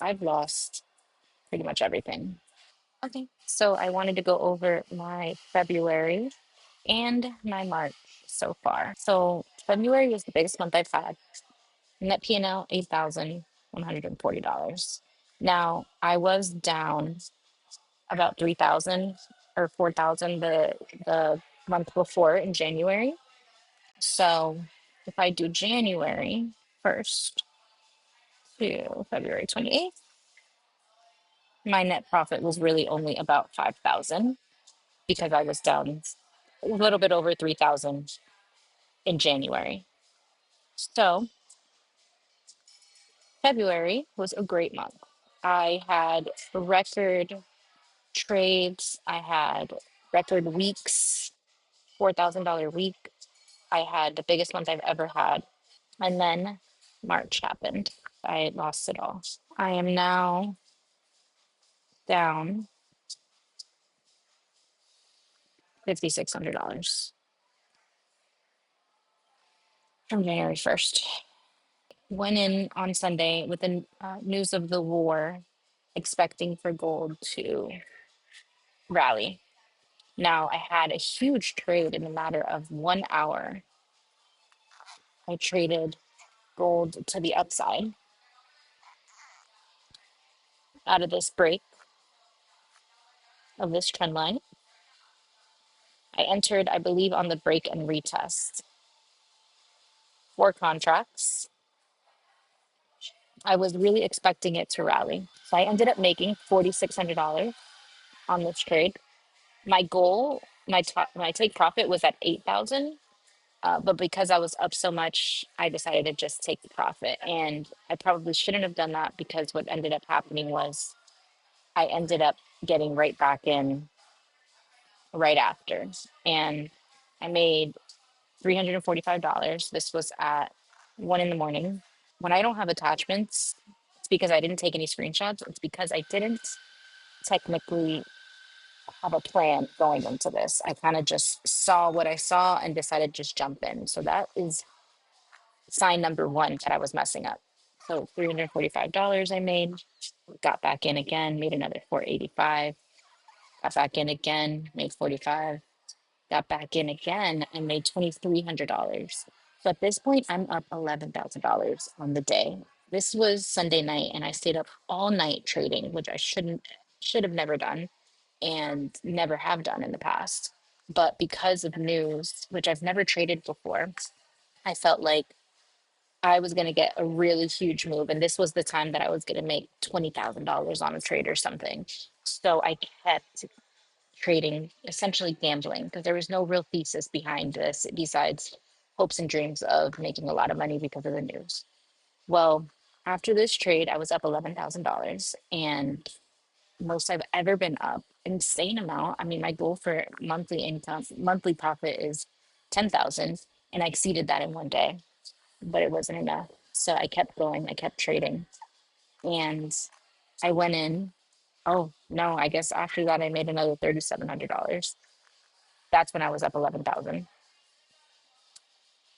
I've lost pretty much everything. Okay, so I wanted to go over my February and my March so far. So February was the biggest month I've had. Net P&L $8,140. Now I was down about 3,000 or 4,000 the month before in January. So if I do January 1st to February 28th, my net profit was really only about 5,000 because I was down a little bit over 3,000 in January. So February was a great month. I had record trades, I had record weeks, $4,000 week. I had the biggest month I've ever had. And then March happened. I lost it all. I am now down $5,600 from January 1st. Went in on Sunday with the news of the war, expecting for gold to rally. Now, I had a huge trade in a matter of 1 hour. I traded gold to the upside out of this break of this trend line. I entered, I believe, on the break and retest 4 contracts. I was really expecting it to rally. So I ended up making $4,600 on this trade. My goal, my take profit was at 8,000. But because I was up so much, I decided to just take the profit. And I probably shouldn't have done that because what ended up happening was I ended up getting right back in right after. And I made $345. This was at 1 in the morning. When I don't have attachments, it's because I didn't take any screenshots. It's because I didn't technically have a plan going into this. I kind of just saw what I saw and decided to just jump in. So that is sign number one that I was messing up. So $345 I made, got back in again, made another 485, got back in again, made 45, got back in again and made $2,300. So at this point, I'm up $11,000 on the day. This was Sunday night, and I stayed up all night trading, which I should have never done and never have done in the past. But because of news, which I've never traded before, I felt like I was going to get a really huge move. And this was the time that I was going to make $20,000 on a trade or something. So I kept trading, essentially gambling, because there was no real thesis behind this besides hopes and dreams of making a lot of money because of the news. Well, after this trade, I was up $11,000 and most I've ever been up. Insane amount. I mean, my goal for monthly income, monthly profit is 10,000, and I exceeded that in one day, but it wasn't enough. So I kept going, I kept trading, and I went in. Oh no, I guess after that I made another $3,700. That's when I was up 11,000.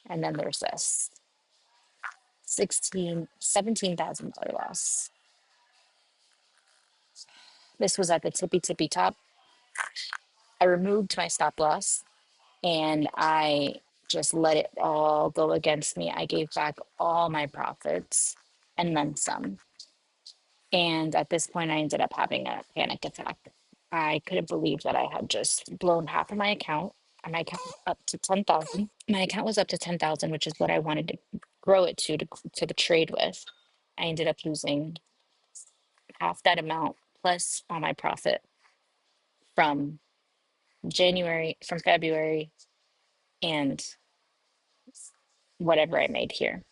And then there's this 17,000 dollars loss. This was at the tippy top. I removed my stop loss and I just let it all go against me. I gave back all my profits and then some. And at this point, I ended up having a panic attack. I couldn't believe that I had just blown half of my account. And my account was up to 10,000. My account was up to 10,000, which is what I wanted to grow it to the trade with. I ended up losing half that amount plus all my profit from from February, and whatever I made here.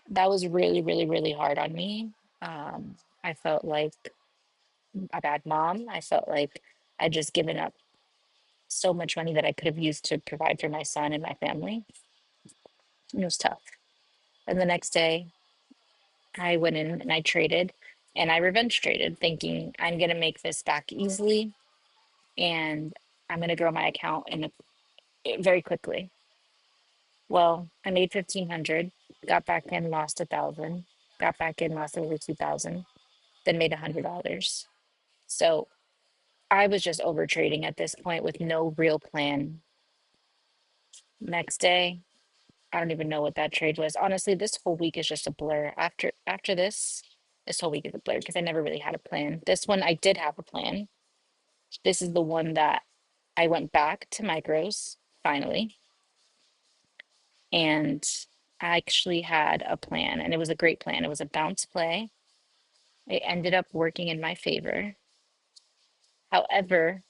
That was really, really, really hard on me. I felt like a bad mom. I felt like I'd just given up so much money that I could have used to provide for my son and my family. It was tough. And the next day, I went in and I traded and I revenge traded, thinking I'm going to make this back easily and I'm going to grow my account very quickly. Well, I made 1,500, got back in, lost 1,000. got back in, lost over 2,000, then made $100. So I was just over trading at this point with no real plan. Next day, I don't even know what that trade was. Honestly, this whole week is just a blur. After this whole week is a blur because I never really had a plan. This one I did have a plan. This is the one that I went back to micros finally, and I actually had a plan, and it was a great plan. It was a bounce play. It ended up working in my favor. However,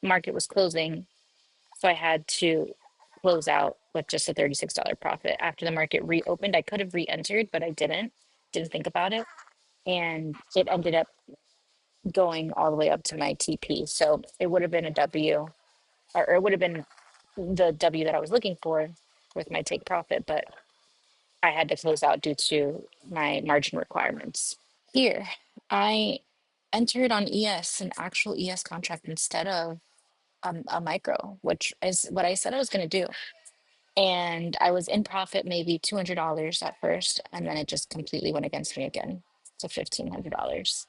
market was closing, so I had to close out with just a $36 profit. After the market reopened, I could have re-entered, but I didn't think about it. And it ended up going all the way up to my TP. So it would have been a W, or it would have been the W that I was looking for with my take profit, but I had to close out due to my margin requirements. Here, I entered on ES, an actual ES contract instead of a micro, which is what I said I was going to do. And I was in profit maybe $200 at first, and then it just completely went against me again to $1,500.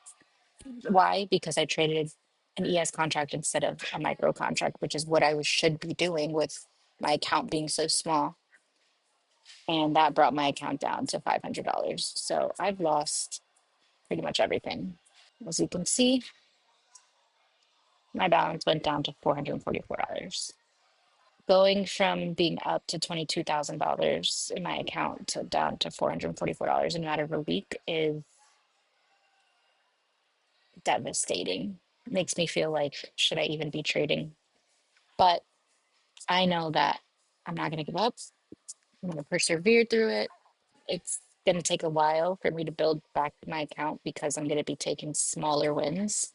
Why? Because I traded an ES contract instead of a micro contract, which is what should be doing with my account being so small. And that brought my account down to $500. So I've lost pretty much everything. As you can see, my balance went down to $444. Going from being up to $22,000 in my account to down to $444 in a matter of a week is devastating. Makes me feel like, should I even be trading? But I know that I'm not going to give up. I'm going to persevere through it. It's going to take a while for me to build back my account because I'm going to be taking smaller wins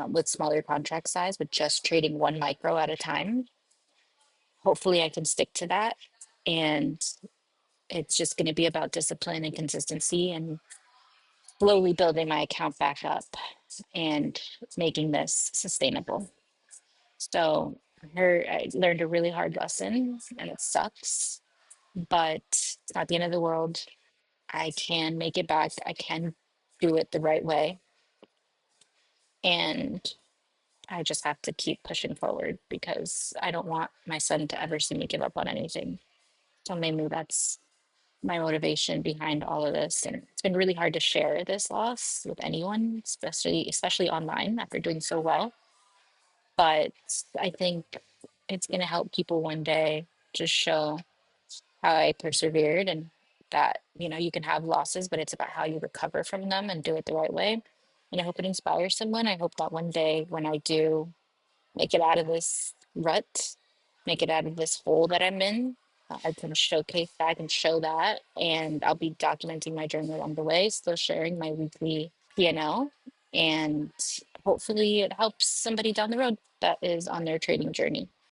with smaller contract size, with just trading one micro at a time. Hopefully, I can stick to that. And it's just going to be about discipline and consistency and slowly building my account back up and making this sustainable. So I learned a really hard lesson and it sucks, but it's not the end of the world. I can make it back. I can do it the right way. And I just have to keep pushing forward because I don't want my son to ever see me give up on anything. So mainly that's my motivation behind all of this. And it's been really hard to share this loss with anyone, especially online after doing so well. But I think it's going to help people one day just show how I persevered and that, you can have losses, but it's about how you recover from them and do it the right way. And I hope it inspires someone. I hope that one day when I do make it out of this rut, make it out of this hole that I'm in, I can showcase that, I can show that, and I'll be documenting my journey along the way, still sharing my weekly P&L, and hopefully it helps somebody down the road that is on their trading journey.